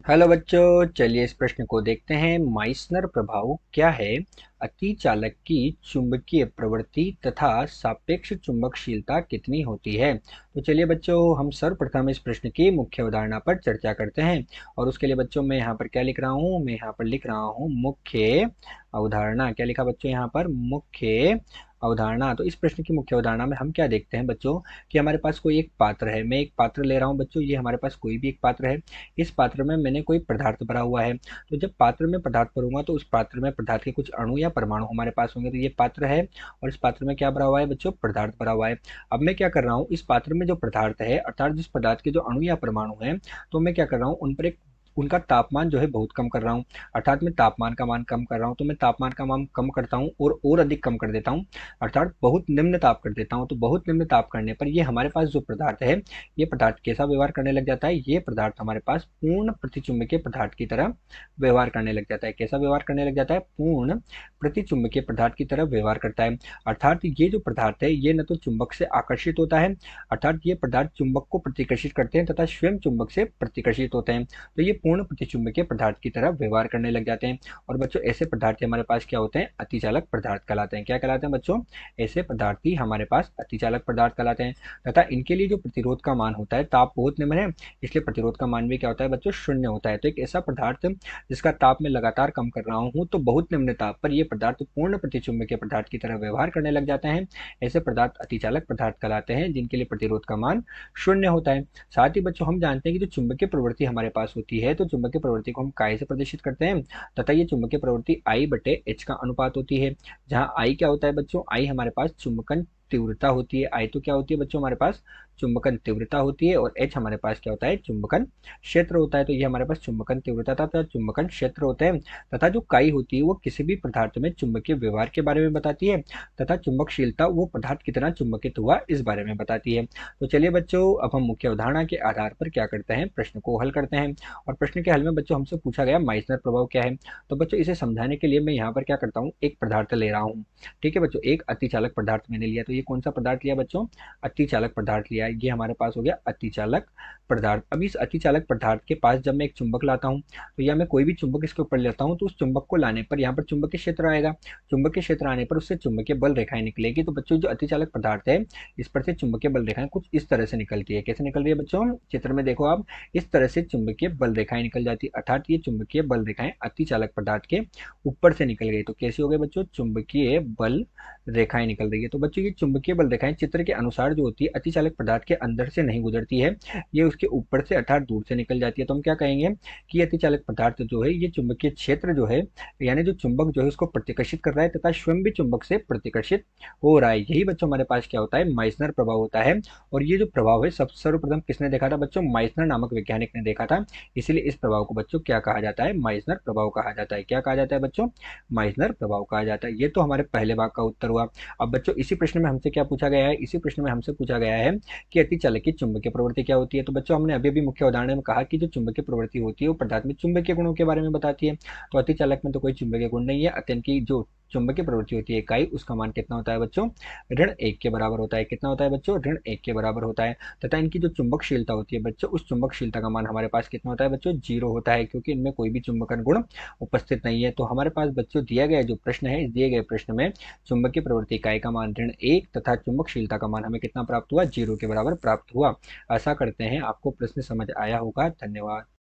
Hello बच्चों, चलिए इस प्रश्न को देखते हैं। माइसनर प्रभाव क्या है? अतिचालक की चुंबकीय प्रवृत्ति तथा सापेक्ष चुंबकशीलता कितनी होती है? तो चलिए बच्चों, हम सर्वप्रथम इस प्रश्न की मुख्य अवधारणा पर चर्चा करते हैं। और उसके लिए बच्चों मैं यहाँ पर क्या लिख रहा हूँ? मैं यहाँ पर लिख रहा हूँ मुख्य अवधारणा। क्या लिखा बच्चों यहाँ पर? मुख्य अवधारणा। तो इस प्रश्न की मुख्य अवधारणा में हम क्या देखते हैं बच्चों कि हमारे पास कोई एक पात्र है। मैं एक पात्र ले रहा हूँ बच्चों, ये हमारे पास कोई भी एक पात्र है। इस पात्र में मैंने कोई पदार्थ भरा हुआ है। तो जब पात्र में पदार्थ भरूंगा तो उस पात्र में पदार्थ के कुछ अणु या परमाणु हमारे पास होंगे। तो ये पात्र है और इस पात्र में क्या भरा हुआ है बच्चों? पदार्थ भरा हुआ है। अब मैं क्या कर रहा हूँ, इस पात्र में जो पदार्थ है अर्थात जिस पदार्थ के जो अणु या परमाणु है, तो मैं क्या कर रहा हूँ, उन पर एक उनका तापमान जो है बहुत कम कर रहा हूँ। अर्थात मैं तापमान का मान कम कर रहा हूँ। तो मैं तापमान का मान कम करता हूँ और अधिक कम कर देता हूँ, अर्थात बहुत निम्न ताप कर देता हूँ। तो बहुत निम्न ताप करने पर ये हमारे पास जो पदार्थ है, ये पदार्थ कैसा व्यवहार करने लग जाता है? ये पदार्थ हमारे पास पूर्ण प्रतिचुंबकीय पदार्थ की तरह व्यवहार करने लग जाता है। कैसा व्यवहार करने लग जाता है? पूर्ण प्रतिचुंबकीय पदार्थ की तरह व्यवहार करता है। अर्थात ये जो पदार्थ है ये न तो चुंबक से आकर्षित होता है, अर्थात ये पदार्थ चुंबक को प्रतिकर्षित करते हैं तथा स्वयं चुंबक से प्रतिकर्षित होते हैं। तो ये पूर्ण प्रतिचुंबकीय पदार्थ की तरह व्यवहार करने लग जाते हैं। और बच्चों ऐसे पदार्थ हमारे पास क्या होते हैं? अतिचालक पदार्थ कहलाते हैं। क्या कहलाते हैं बच्चों? ऐसे पदार्थ ही हमारे पास अतिचालक पदार्थ कहलाते हैं। तथा इनके लिए जो प्रतिरोध का मान होता है, ताप बहुत निम्न है इसलिए प्रतिरोध का मान भी क्या होता है बच्चों? शून्य होता है। तो एक ऐसा पदार्थ जिसका ताप मैं लगातार कम कर रहा हूँ तो बहुत निम्न ताप पर यह पदार्थ पूर्ण प्रतिचुंबकीय पदार्थ की तरह व्यवहार करने लग जाते हैं। ऐसे पदार्थ अतिचालक पदार्थ कहलाते हैं जिनके लिए प्रतिरोध का मान शून्य होता है। साथ ही बच्चों हम जानते हैं कि जो चुंबकीय प्रवृत्ति हमारे पास होती है, तो चुंबकीय प्रवृत्ति को हम काय से प्रदर्शित करते हैं तथा ये चुंबकीय प्रवृत्ति आई बटे एच का अनुपात होती है। जहाँ आई क्या होता है बच्चों? आई हमारे पास चुंबकन तीव्रता होती है। आई तो क्या होती है बच्चों? हमारे पास चुंबकन तीव्रता होती है। और एच हमारे पास क्या होता है? चुंबकन क्षेत्र होता है। तो ये हमारे पास चुंबकन तीव्रता तथा चुंबकन क्षेत्र होते हैं। तथा जो काई होती है वो किसी भी पदार्थ में चुंबकीय व्यवहार के बारे में बताती है तथा चुंबकशीलता वो पदार्थ कितना चुंबकित हुआ इस बारे में बताती है। तो चलिए बच्चों, अब हम मुख्य अवधारणा के आधार पर क्या करते हैं? प्रश्न को हल करते हैं। और प्रश्न के हल में बच्चों हमसे पूछा गया माइसनर प्रभाव क्या है। तो बच्चों इसे समझाने के लिए मैं यहाँ पर क्या करता हूँ, एक पदार्थ ले रहा हूँ। ठीक है बच्चों, एक अतिचालक पदार्थ मैंने लिया। तो ये कौन सा पदार्थ लिया बच्चों? अतिचालक पदार्थ लिया। ये हमारे पास हो गया अतिचालक पदार्थ। अब इस अतिचालक पदार्थ के पास जब मैं एक चुंबक लाता हूँ, तो या मैं कोई भी चुंबक इसके ऊपर लेता हूँ, तो उस चुंबक को लाने पर यहाँ पर चुंबकीय क्षेत्र आएगा। चुंबकीय क्षेत्र आने पर उससे चुंबकीय बल रेखाएं निकलेगी। तो बच्चों जो अतिचालक पदार्थ है, इस पर से चुंबकीय बल रेखाएं कुछ इस तरह से निकलती है। कैसे निकल रही है बच्चों? चित्र में देखो आप, इस तरह से चुंबकीय बल रेखाएं निकल जाती है। अर्थात ये चुंबकीय बल रेखाएं अतिचालक पदार्थ के ऊपर से निकल गई। तो कैसे हो गए बच्चों? चुंबकीय बल रेखाएं निकल रही है। तो बच्चों ये चुंबकीय बल रेखाएं चित्र के अनुसार जो होती है अतिचालक पदार्थ के अंदर से नहीं गुजरती है, ये उसके ऊपर से अर्थात दूर से निकल जाती है। तो हम क्या कहेंगे कि अतिचालक पदार्थ जो है ये चुंबकीय क्षेत्र जो है, यानी जो चुंबक जो है उसको प्रतिकर्षित कर रहा है तथा स्वयं भी चुंबक से प्रतिकर्षित हो रहा है। यही बच्चों हमारे पास क्या होता है? माइसनर प्रभाव होता है। और ये जो प्रभाव है सब सर्वप्रथम किसने देखा था बच्चों? माइसनर नामक वैज्ञानिक ने देखा था। इसीलिए इस प्रभाव को बच्चों क्या कहा जाता है? माइसनर प्रभाव कहा जाता है। क्या कहा जाता है बच्चों? माइसनर प्रभाव कहा जाता है। ये तो हमारे पहले भाग का उत्तर हुआ। अब बच्चों इसी प्रश्न में हमसे क्या पूछा गया है? इसी प्रश्न में हमसे पूछा गया है कि अतिचालक की चुंबकीय प्रवृत्ति क्या होती है। तो बच्चों हमने अभी भी मुख्य उदाहरण में कहा कि जो चुंबकीय प्रवृत्ति होती है वो पदार्थ में चुंबकीय गुणों के बारे में बताती है। तो अतिचालक में तो कोई चुंबकीय गुण नहीं है। अत्यंत की जो चुंबकीय प्रवृत्ति होती है इकाई, उसका मान कितना होता है बच्चों? ऋण एक के बराबर होता है। कितना होता है बच्चों? ऋण एक के बराबर होता है। तथा इनकी जो चुंबकशीलता होती है बच्चों, उस चुंबकशीलता का मान हमारे पास कितना होता है बच्चों? जीरो होता है, क्योंकि इनमें कोई भी चुंबकन गुण उपस्थित नहीं है। तो हमारे पास बच्चों दिया गया जो प्रश्न है, इस दिए गए प्रश्न में चुंबकीय प्रवृत्ति इकाई का मान ऋण एक तथा चुंबकशीलता का मान हमें कितना प्राप्त हुआ? जीरो के बराबर प्राप्त हुआ। आशा करते हैं आपको प्रश्न समझ आया होगा। धन्यवाद।